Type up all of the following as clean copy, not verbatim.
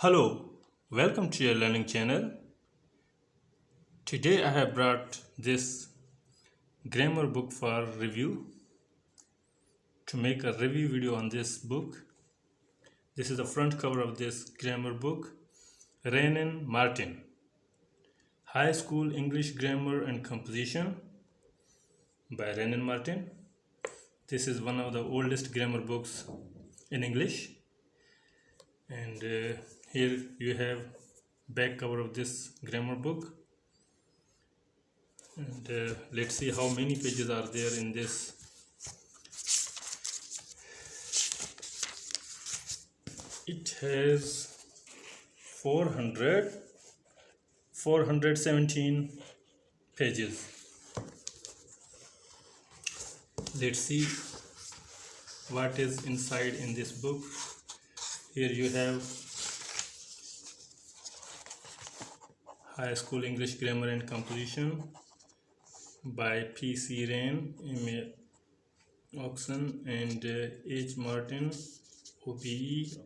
Hello, welcome to your learning channel. Today I have brought this grammar book for review. To make a review video on this book, this is the front cover of this grammar book. Wren and Martin, High School English Grammar and Composition by Wren and Martin. This is one of the oldest grammar books in English. And here you have back cover of this grammar book. And let's see how many pages are there in this. It has 417 pages. Let's see what is inside in this book. Here you have High School English Grammar and Composition by P.C. Wren, M.A. Oxon, and H. Martin, OBE.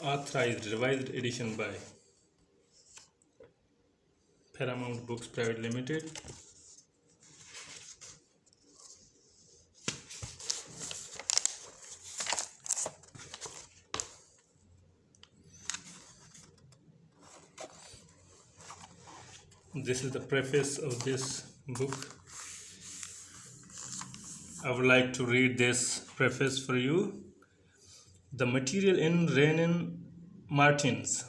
Authorized revised edition by Paramount Books Private Limited. This is the preface of this book. I would like to read this preface for you. The material in Wren and Martin's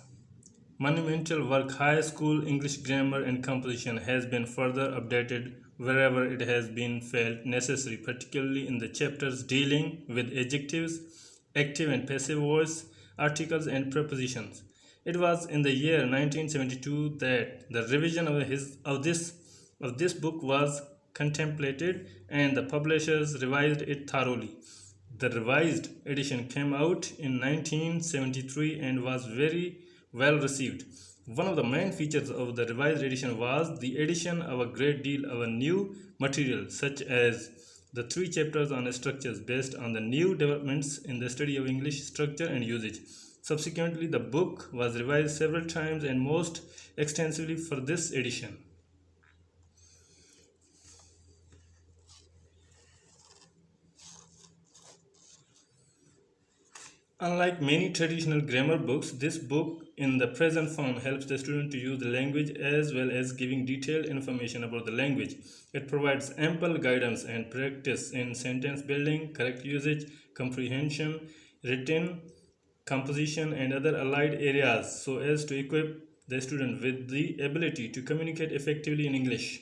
monumental work High School English Grammar and Composition has been further updated wherever it has been felt necessary, particularly in the chapters dealing with adjectives, active and passive voice, articles and prepositions. It was in the year 1972 that the revision of this book was contemplated and the publishers revised it thoroughly. The revised edition came out in 1973 and was very well received. One of the main features of the revised edition was the addition of a great deal of new material, such as the 3 chapters on structures based on the new developments in the study of English structure and usage. Subsequently, the book was revised several times and most extensively for this edition. Unlike many traditional grammar books, this book in the present form helps the student to use the language as well as giving detailed information about the language. It provides ample guidance and practice in sentence building, correct usage, comprehension, written, composition, and other allied areas so as to equip the student with the ability to communicate effectively in English.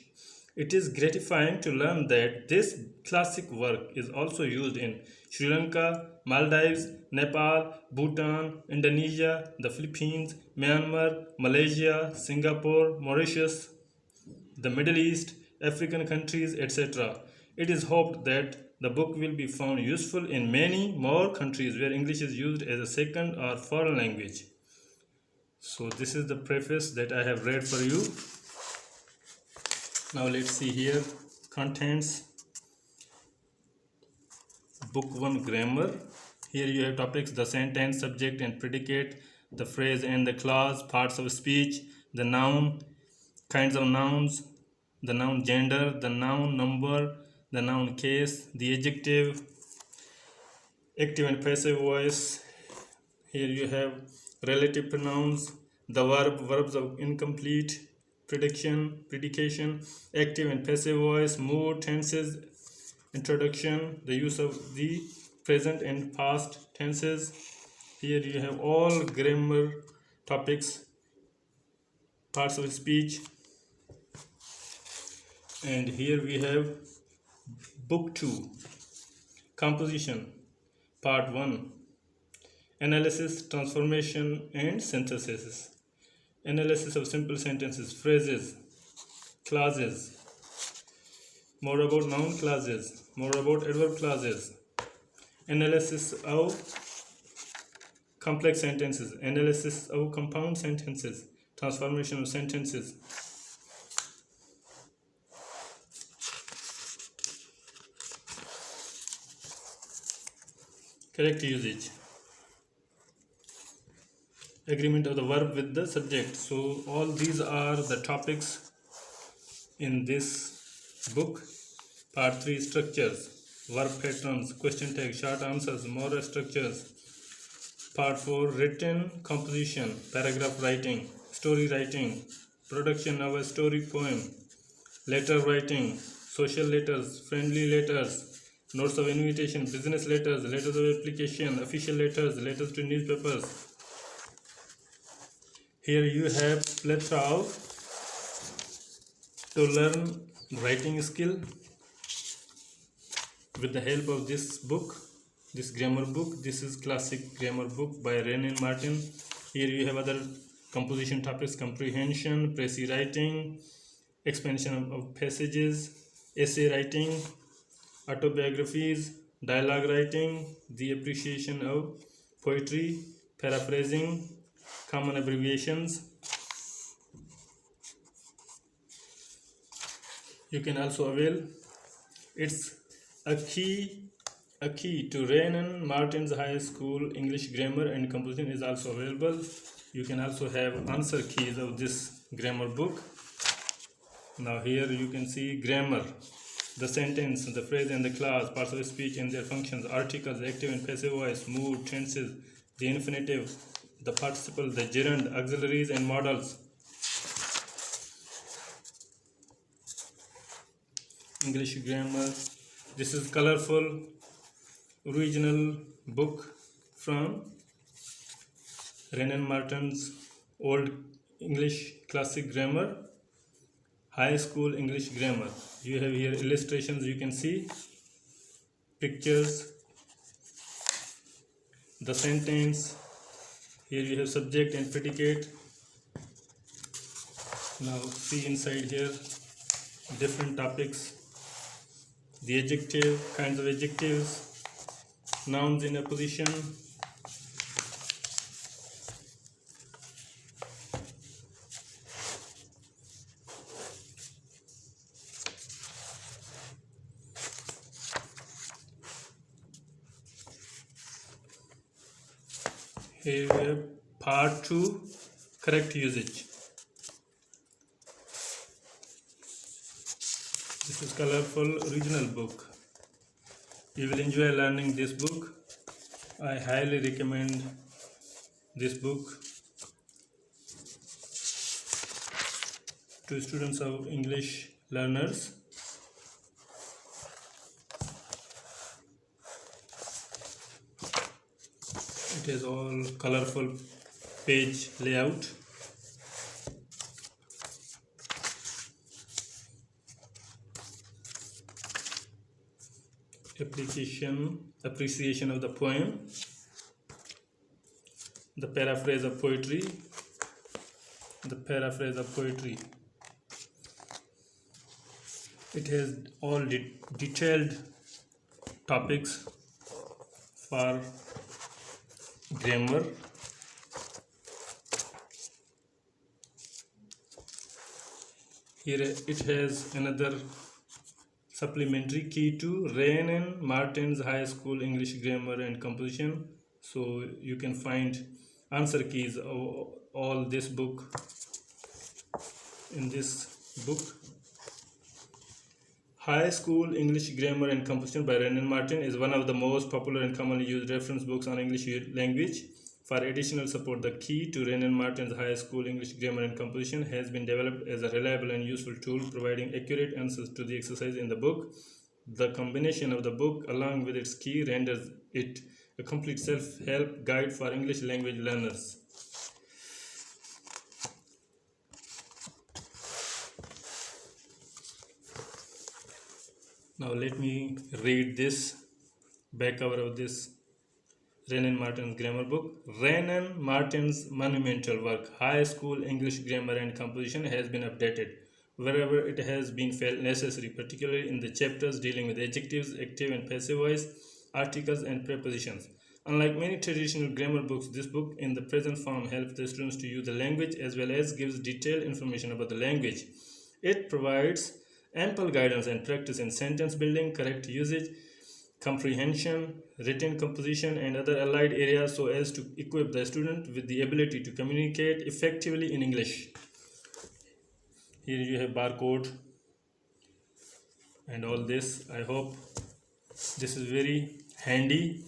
It is gratifying to learn that this classic work is also used in Sri Lanka, Maldives, Nepal, Bhutan, Indonesia, the Philippines, Myanmar, Malaysia, Singapore, Mauritius, the Middle East, African countries, etc. It is hoped that the book will be found useful in many more countries where English is used as a second or foreign language. So this is the preface that I have read for you. Now let's see here. Contents. Book 1 Grammar. Here you have topics: the sentence, subject and predicate, the phrase and the clause, parts of speech, the noun, kinds of nouns, the noun gender, the noun number, the noun case, the adjective, active and passive voice. Here you have relative pronouns, the verbs of incomplete, predication, active and passive voice, mood, tenses, introduction, the use of the present and past tenses. Here you have all grammar topics, parts of speech. And here we have book 2, composition, part 1, analysis, transformation and synthesis. Analysis of simple sentences, phrases, clauses, more about noun clauses, more about adverb clauses. Analysis of complex sentences, analysis of compound sentences, transformation of sentences. Correct usage. agreement of the verb with the subject. So all these are the topics in this book. Part 3, structures, verb patterns, question tag, short answers, moral structures. Part 4, written composition, paragraph writing, story writing, production of a story poem, letter writing, social letters, friendly letters, notes of invitation, business letters, letters of application, official letters, letters to newspapers. Here you have plethora of to learn writing skill with the help of this book, this grammar book. This is classic grammar book by Wren and Martin. Here you have other composition topics: comprehension, précis writing, expansion of passages, essay writing, autobiographies, dialogue writing, the appreciation of poetry, paraphrasing, common abbreviations. You can also avail. It's a key to Wren and Martin's High School English Grammar and Composition is also available. You can also have answer keys of this grammar book. Now here you can see grammar, the sentence, the phrase and the clause, parts of speech and their functions, articles, active and passive voice, mood, tenses, the infinitive, the participle, the gerund, auxiliaries and modals. English grammar. This is colorful original book from Wren and Martin's Old English Classic Grammar, High School English Grammar. You have here illustrations, you can see pictures, the sentence. Here you have subject and predicate. Now see inside here different topics, the adjective, kinds of adjectives, nouns in apposition, here we have part 2, correct usage. This is colorful original book. You will enjoy learning this book. I highly recommend this book to students of English learners. It has all colorful page layout. Appreciation of the poem, the paraphrase of poetry, It has all detailed topics for grammar. Here it has another supplementary key to Wren and Martin's High School English Grammar and Composition. So you can find answer keys of all this book in this book. High School English Grammar and Composition by Wren and Martin is one of the most popular and commonly used reference books on English language. For additional support, the key to Wren and Martin's High School English Grammar and Composition has been developed as a reliable and useful tool providing accurate answers to the exercise in the book. The combination of the book along with its key renders it a complete self-help guide for English language learners. Now let me read this back cover of this Wren and Martin's grammar book. Wren and Martin's monumental work, High School English Grammar and Composition, has been updated wherever it has been felt necessary, particularly in the chapters dealing with adjectives, active and passive voice, articles and prepositions. Unlike many traditional grammar books, this book in the present form helps the students to use the language as well as gives detailed information about the language. It provides ample guidance and practice in sentence building, correct usage, comprehension, written composition, and other allied areas so as to equip the student with the ability to communicate effectively in English. Here you have barcode and all this. I hope this is very handy.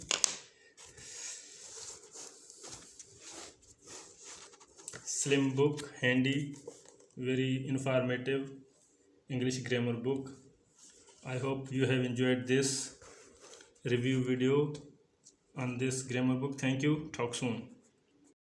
Slim book, handy, very informative English grammar book. I hope you have enjoyed this review video on this grammar book. Thank you. Talk soon.